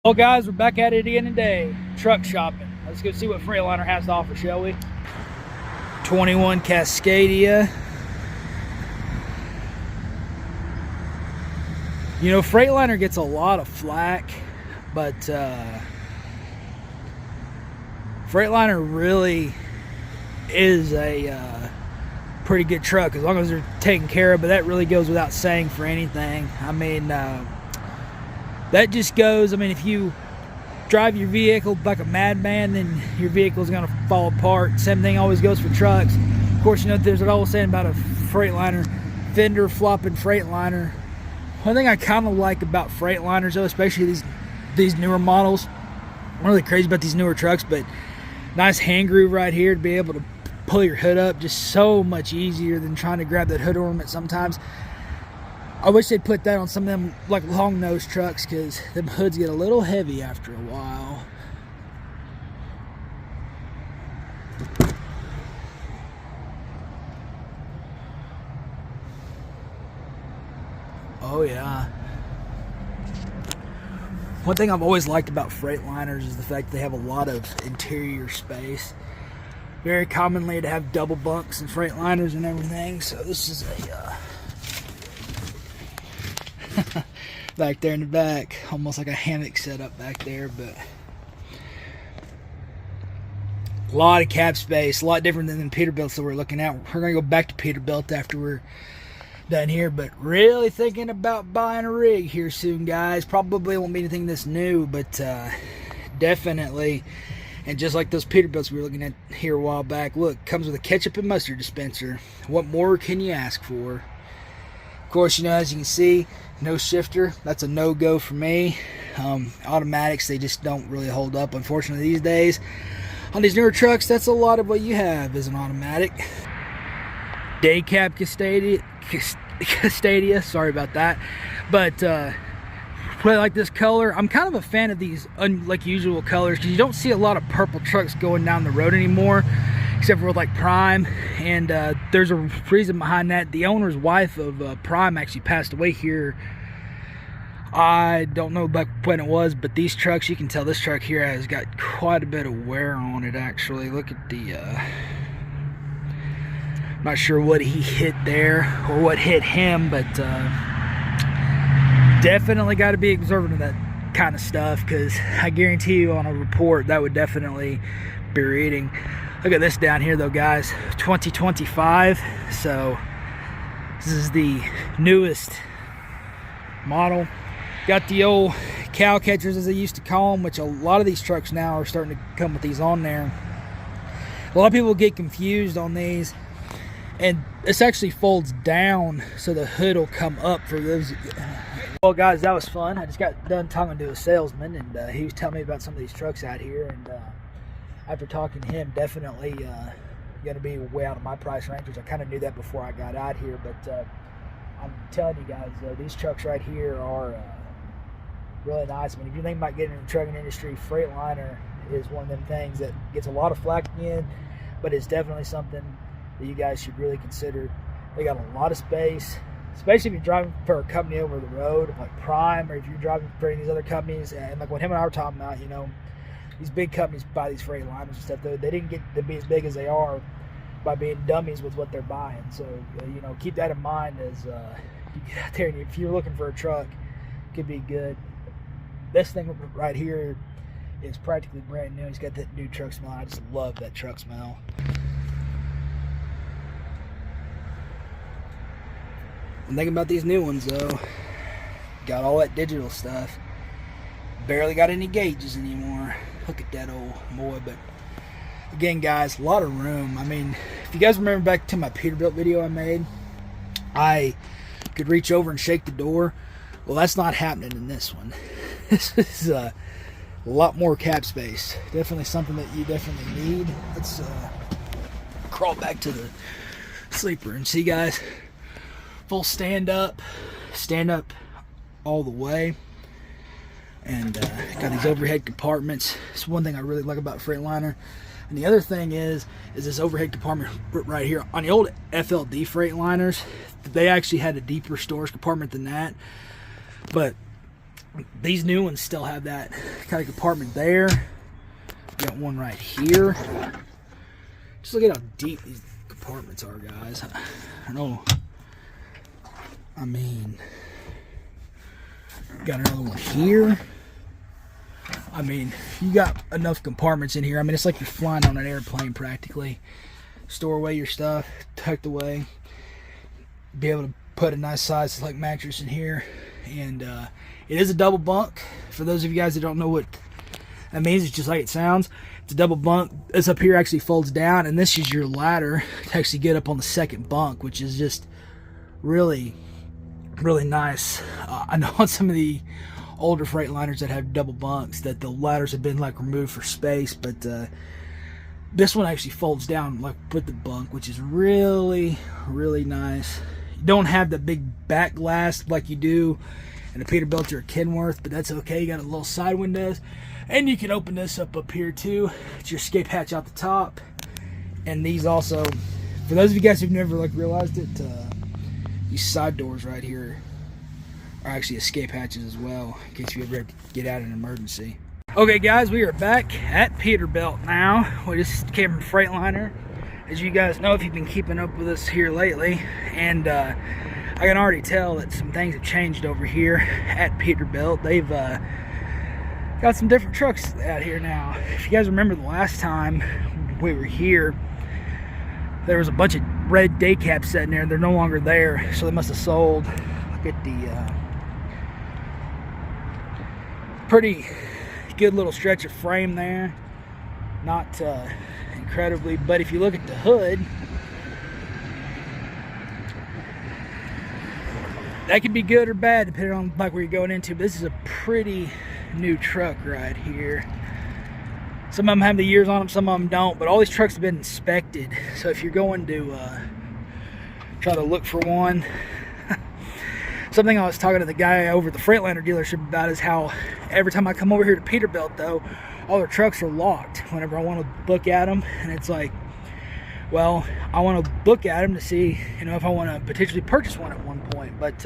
Well guys, we're back at it again today. Truck shopping. Let's go see what Freightliner has to offer, shall we? 21 Cascadia. You know, Freightliner gets a lot of flack, but Freightliner really is a pretty good truck as long as they're taken care of, but that really goes without saying for anything. I mean, that just goes, I mean, if you drive your vehicle like a madman, then your vehicle is going to fall apart. Same thing always goes for trucks. Of course, you know, there's an old saying about a Freightliner, fender flopping Freightliner. One thing I kind of like about Freightliners, though, especially these newer models, I'm really crazy about these newer trucks, but nice hand groove right here to be able to pull your hood up, just so much easier than trying to grab that hood ornament sometimes. I wish they'd put that on some of them like long nose trucks, because them hoods get a little heavy after a while. Oh yeah. One thing I've always liked about Freightliners is the fact they have a lot of interior space. Very commonly to have double bunks and Freightliners and everything. So this is a back there in the back, almost like a hammock setup back there, but a lot of cab space, a lot different than the Peterbilt that we're looking at. We're gonna go back to Peterbilt after we're done here, but really thinking about buying a rig here soon, guys. Probably won't be anything this new, but definitely. And just like those Peterbilts we were looking at here a while back, look, comes with a ketchup and mustard dispenser. What more can you ask for? Of course, you know, as you can see, no shifter. That's a no-go for me. Automatics, they just don't really hold up, unfortunately, these days. On these newer trucks, that's a lot of what you have is an automatic. Day cab Cascadia, sorry about that. But really like this color. I'm kind of a fan of these unlike usual colors, because you don't see a lot of purple trucks going down the road anymore, except for with like Prime. And there's a reason behind that. The owner's wife of Prime actually passed away here. I don't know back when it was, but these trucks, you can tell this truck here has got quite a bit of wear on it, actually. Look at the not sure what he hit there or what hit him, but definitely got to be observant of that kind of stuff, because I guarantee you on a report that would definitely be reading. Look at this down here though, guys. 2025, so this is the newest model. Got the old cow catchers, as they used to call them, which a lot of these trucks now are starting to come with these on there. A lot of people get confused on these, and this actually folds down so the hood will come up for those. Well guys, that was fun. I just got done talking to a salesman, and he was telling me about some of these trucks out here, and after talking to him, definitely going to be way out of my price range, which I kind of knew that before I got out here. But I'm telling you guys, these trucks right here are really nice. I mean, if you think about getting in the trucking industry, Freightliner is one of them things that gets a lot of flack in, but it's definitely something that you guys should really consider. They got a lot of space, especially if you're driving for a company over the road like Prime, or if you're driving for any of these other companies. And like what him and I were talking about, you know, these big companies buy these Freightliners and stuff. They didn't get to be as big as they are by being dummies with what they're buying. So you know, keep that in mind as you get out there, and if you're looking for a truck, it could be good. This thing right here is practically brand new. It's got that new truck smell. I just love that truck smell. I'm thinking about these new ones though. Got all that digital stuff. Barely got any gauges anymore. Look at that old boy. But again, guys, a lot of room. I mean, if you guys remember back to my Peterbilt video I made, I could reach over and shake the door. Well, that's not happening in this one. This is a lot more cab space. Definitely something that you definitely need. Let's crawl back to the sleeper and see, guys. Full stand up all the way. And got these overhead compartments. It's one thing I really like about Freightliner. And the other thing is this overhead compartment right here. On the old FLD Freightliners, they actually had a deeper storage compartment than that. But These new ones still have that kind of compartment there. Got one right here. Just look at how deep these compartments are, guys. I know. I mean, got another one here. I mean, you got enough compartments in here. I mean, it's like you're flying on an airplane practically. Store away your stuff, tucked away. Be able to put a nice size like mattress in here. And it is a double bunk. For those of you guys that don't know what that means, it's just like it sounds. It's a double bunk. This up here actually folds down, and this is your ladder to actually get up on the second bunk, which is just really, really nice. I know on some of the older Freightliners that have double bunks that the ladders have been like removed for space, but this one actually folds down like with the bunk, which is really, really nice. You don't have the big back glass like you do in a Peterbilt or a Kenworth, but that's okay. You got a little side windows, and you can open this up here too. It's your escape hatch out the top, and these also, for those of you guys who've never like realized it, these side doors right here are actually escape hatches as well, in case you ever have to get out in an emergency. Okay guys, we are back at Peterbilt now. We just came from Freightliner, as you guys know if you've been keeping up with us here lately, and I can already tell that some things have changed over here at Peterbilt. They've got some different trucks out here now. If you guys remember the last time we were here, there was a bunch of red day caps sitting there. They're no longer there, so they must have sold. Look at the pretty good little stretch of frame there. Not incredibly, but if you look at the hood, that could be good or bad depending on like where you're going into. But this is a pretty new truck right here. Some of them have the years on them, some of them don't, but all these trucks have been inspected. So if you're going to try to look for one, something I was talking to the guy over at the Freightliner dealership about is how every time I come over here to Peterbilt, though, all their trucks are locked whenever I want to look at them. And it's like, well, I want to look at them to see, you know, if I want to potentially purchase one at one point. But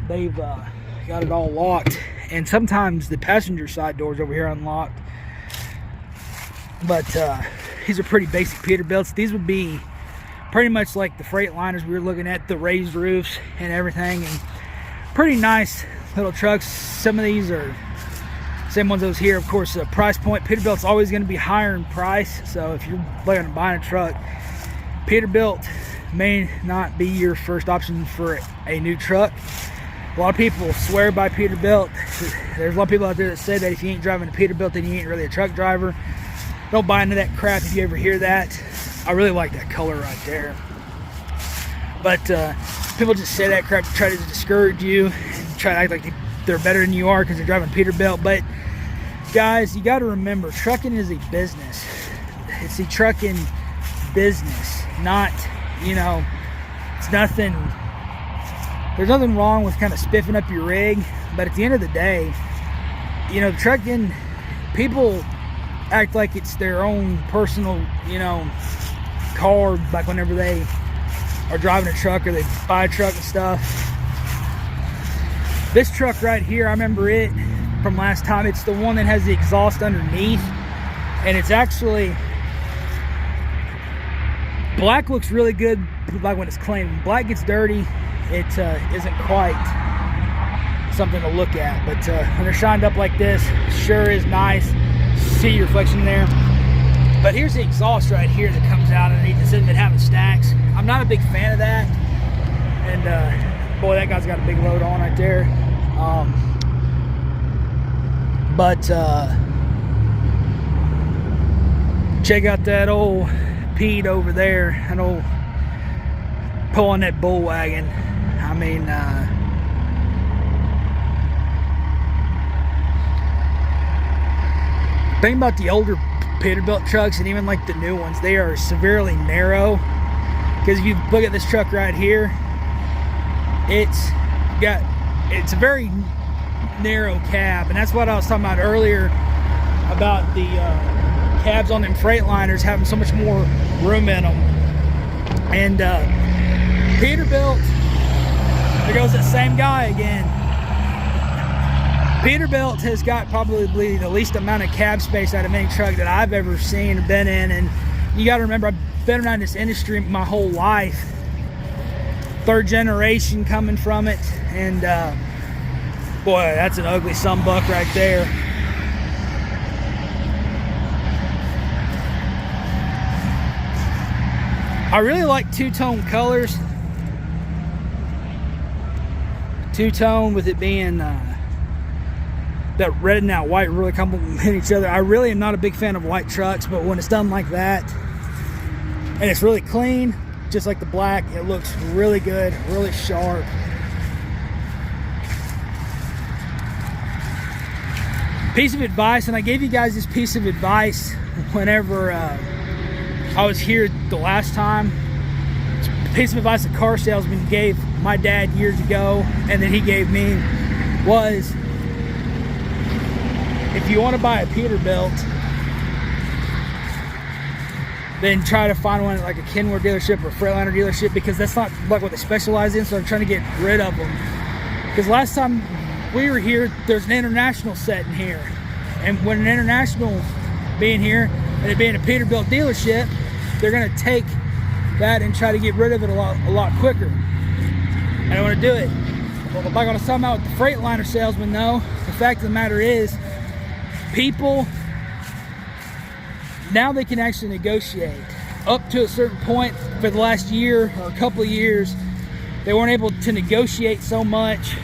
they've got it all locked. And sometimes the passenger side doors over here are unlocked. But these are pretty basic Peterbilts. These would be pretty much like the Freightliners we were looking at, the raised roofs and everything, and pretty nice little trucks. Some of these are same ones those here. Of course, the price point, Peterbilt's always going to be higher in price, so if you're looking at buying a truck, Peterbilt may not be your first option for a new truck. A lot of people swear by Peterbilt. There's a lot of people out there that say that if you ain't driving a Peterbilt, then you ain't really a truck driver. Don't buy into that crap if you ever hear that. I really like that color right there. But people just say that crap to try to discourage you and try to act like they're better than you are because they're driving a Peterbilt. But guys, you got to remember, trucking is a business. It's a trucking business, not, you know, it's nothing. There's nothing wrong with kind of spiffing up your rig, but at the end of the day, you know, trucking, people act like it's their own personal, you know, car, like whenever they are driving a truck or they buy a truck and stuff. This truck right here, I remember it from last time. It's the one that has the exhaust underneath, and it's actually black. Looks really good like when it's clean. When black gets dirty, it isn't quite something to look at, but when they're shined up like this, sure is nice. See your reflection there. But here's the exhaust right here that comes out underneath instead of it having stacks. I'm not a big fan of that, and boy, that guy's got a big load on right there. But check out that old Pete over there, that old pulling that bull wagon. I mean, think about the older Peterbilt trucks and even like the new ones, they are severely narrow. Because if you look at this truck right here, it's a very narrow cab, and that's what I was talking about earlier about the cabs on them Freightliners having so much more room in them. And Peterbilt, there goes that same guy again. Peterbilt has got probably the least amount of cab space out of any truck that I've ever seen or been in. And you got to remember, I've been around this industry my whole life. Third generation coming from it. And boy, that's an ugly sunbuck right there. I really like two-tone colors. Two-tone with it being that red and that white really complement each other. I really am not a big fan of white trucks, but when it's done like that and it's really clean, just like the black, it looks really good, really sharp. Piece of advice, and I gave you guys this piece of advice whenever I was here the last time. It's a piece of advice a car salesman gave my dad years ago, and then he gave me, was if you want to buy a Peterbilt, then try to find one at like a Kenworth dealership or a Freightliner dealership, because that's not like what they specialize in. So I'm trying to get rid of them, because last time we were here, there's an International set in here, and when an International being here and it being a Peterbilt dealership, they're going to take that and try to get rid of it a lot quicker. I don't want to do it. Well, if I'm going to sum out with the Freightliner salesman, though, the fact of the matter is, people now they can actually negotiate. Up to a certain point for the last year or a couple of years, they weren't able to negotiate so much.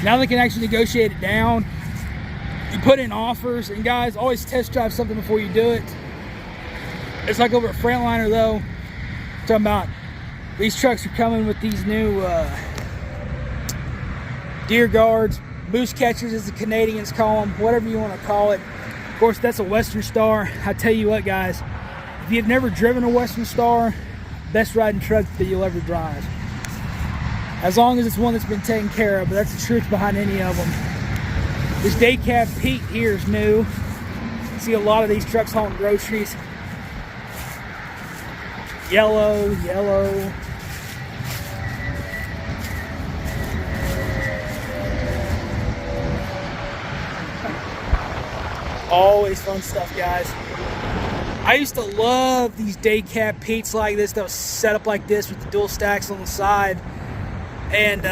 Now they can actually negotiate it down. You put in offers, and guys, always test drive something before you do it. It's like over at Freightliner, though. Talking about these trucks are coming with these new deer guards, boost catchers as the Canadians call them, whatever you want to call it. Of course, that's a Western Star. I tell you what, guys, if you've never driven a Western Star, best riding truck that you'll ever drive. As long as it's one that's been taken care of, but that's the truth behind any of them. This day cab Pete here is new. You see a lot of these trucks hauling groceries. Yellow, yellow. Always fun stuff, guys. I used to love these day cab Pete's like this that was set up like this with the dual stacks on the side. And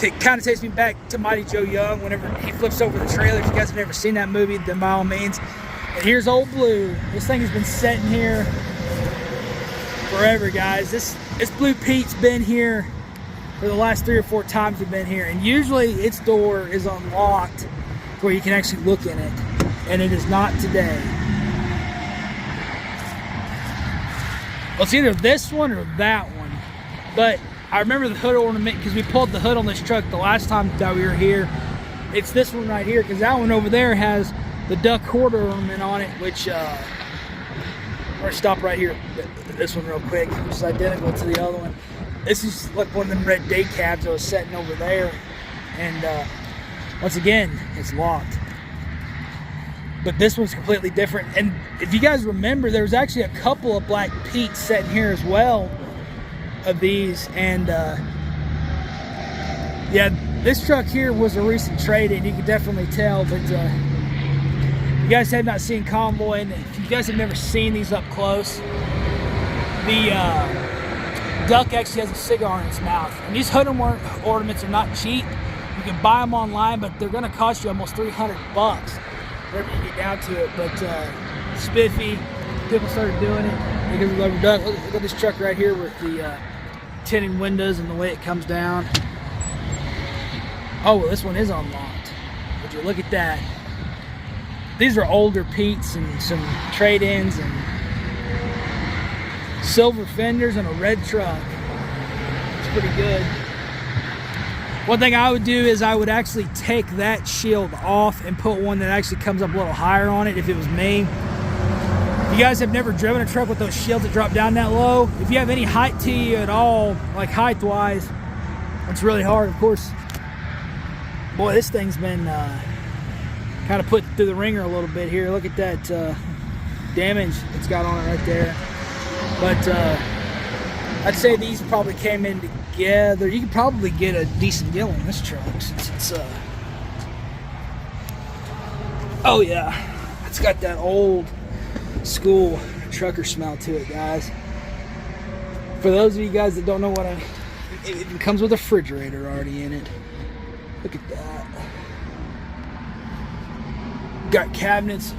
it kind of takes me back to Mighty Joe Young whenever he flips over the trailer. If you guys have never seen that movie, then by all means. And here's Old Blue. This thing has been sitting here forever, guys. This Blue Pete's been here for the last 3 or 4 times we've been here. And usually its door is unlocked where you can actually look in it. And it is not today. Well, it's either this one or that one. But I remember the hood ornament because we pulled the hood on this truck the last time that we were here. It's this one right here, because that one over there has the duck quarter ornament on it, which we're gonna stop right here. This one real quick, which is identical to the other one. This is like one of them red day cabs that was sitting over there, and once again, it's locked. But this one's completely different. And if you guys remember, there was actually a couple of Black Pete's sitting here as well, of these. And yeah, this truck here was a recent trade-in, you can definitely tell. But you guys have not seen Convoy, and if you guys have never seen these up close, the duck actually has a cigar in its mouth. And these hood ornaments are not cheap. You can buy them online, but they're going to cost you almost $300 whenever you get down to it. But spiffy, people started doing it because of the rubber duck. Look at this truck right here with the tinted windows and the way it comes down. Oh, well, this one is unlocked. Would you look at that? These are older Pete's and some trade-ins and silver fenders and a red truck. It's pretty good. One thing I would do is I would actually take that shield off and put one that actually comes up a little higher on it if it was me. If you guys have never driven a truck with those shields that drop down that low, if you have any height to you at all, like height-wise, it's really hard. Of course, boy, this thing's been kind of put through the ringer a little bit here. Look at that damage it's got on it right there. But I'd say these probably came in Yeah, there, you can probably get a decent deal on this truck since it's oh yeah, it's got that old school trucker smell to it, guys. For those of you guys that don't know what it comes with a refrigerator already in it. Look at that. Got cabinets.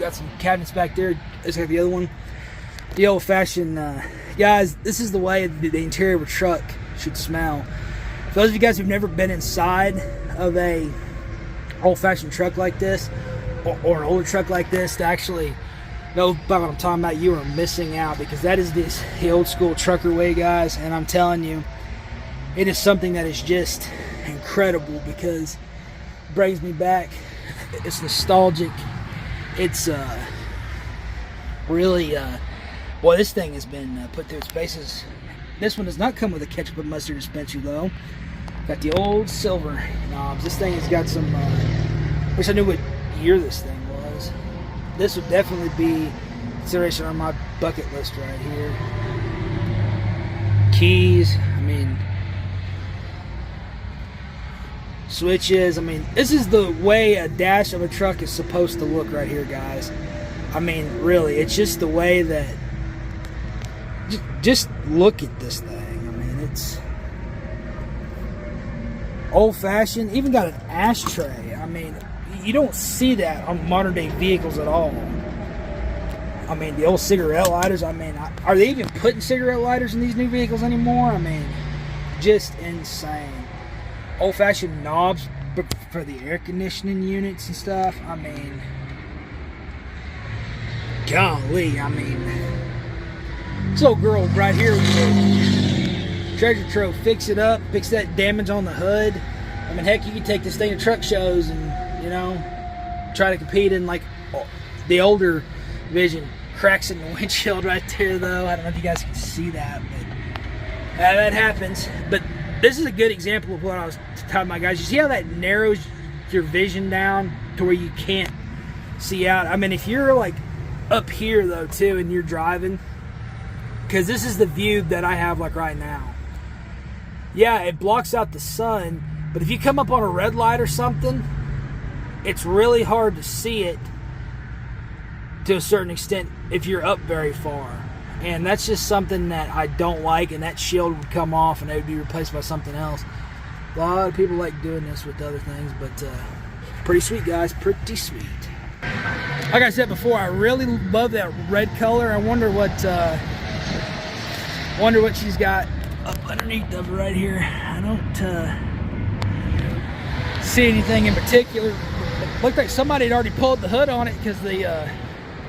Got some cabinets back there. It's got the other one. The old-fashioned, guys, this is the way the interior of a truck should smell. For those of you guys who've never been inside of a old-fashioned truck like this, or an older truck like this, to actually know about what I'm talking about, you are missing out, because that is the old school trucker way, guys. And I'm telling you, it is something that is just incredible, because it brings me back. It's nostalgic. It's really boy, this thing has been put through its paces. This one does not come with a ketchup and mustard dispenser though. Got the old silver knobs. This thing has got some wish I knew what year this thing was. This would definitely be consideration on my bucket list right here. Keys, I mean, switches. I mean, this is the way a dash of a truck is supposed to look right here, guys. I mean, really, it's just the way that, just look at this thing. I mean, it's old-fashioned. Even got an ashtray. I mean, you don't see that on modern-day vehicles at all. I mean, the old cigarette lighters. I mean, are they even putting cigarette lighters in these new vehicles anymore? I mean, just insane. Old-fashioned knobs for the air conditioning units and stuff. I mean, golly, I mean, this little girl right here with the treasure trove, fix it up, fix that damage on the hood. I mean, heck, you can take this thing to truck shows and, you know, try to compete in like the older Vision. Cracks in the windshield right there, though. I don't know if you guys can see that, but that happens. But this is a good example of what I was telling my guys. You see how that narrows your vision down to where you can't see out? I mean, if you're like up here though too and you're driving, because this is the view that I have like right now. Yeah, it blocks out the sun, but if you come up on a red light or something, it's really hard to see it to a certain extent if you're up very far. And that's just something that I don't like, and that shield would come off and it would be replaced by something else. A lot of people like doing this with other things, but pretty sweet, guys, pretty sweet. Like I said before, I really love that red color. I wonder what she's got up underneath of it right here. I don't see anything in particular. It looked like somebody had already pulled the hood on it because the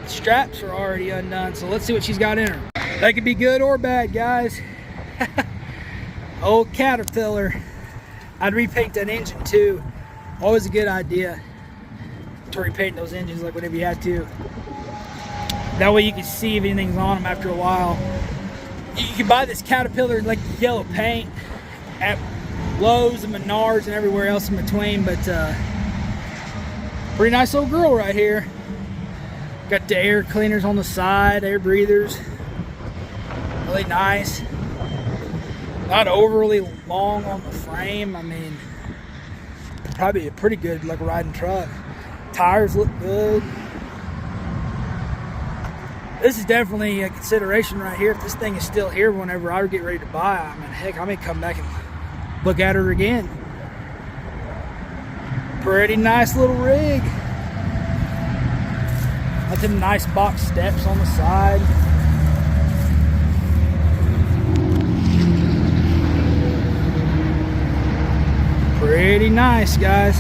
straps are already undone. So let's see what she's got in her. That could be good or bad, guys. Old Caterpillar. I'd repaint that engine too. Always a good idea to repaint those engines like whenever you have to. That way you can see if anything's on them after a while. You can buy this Caterpillar like yellow paint at Lowe's and Menards and everywhere else in between, but pretty nice little girl right here. Got the air cleaners on the side, air breathers. Really nice. Not overly long on the frame. I mean, probably a pretty good like riding truck. Tires look good. This is definitely a consideration right here. If this thing is still here whenever I get ready to buy, I mean, heck, I may come back and look at her again. Pretty nice little rig. Got them nice box steps on the side. Pretty nice, guys.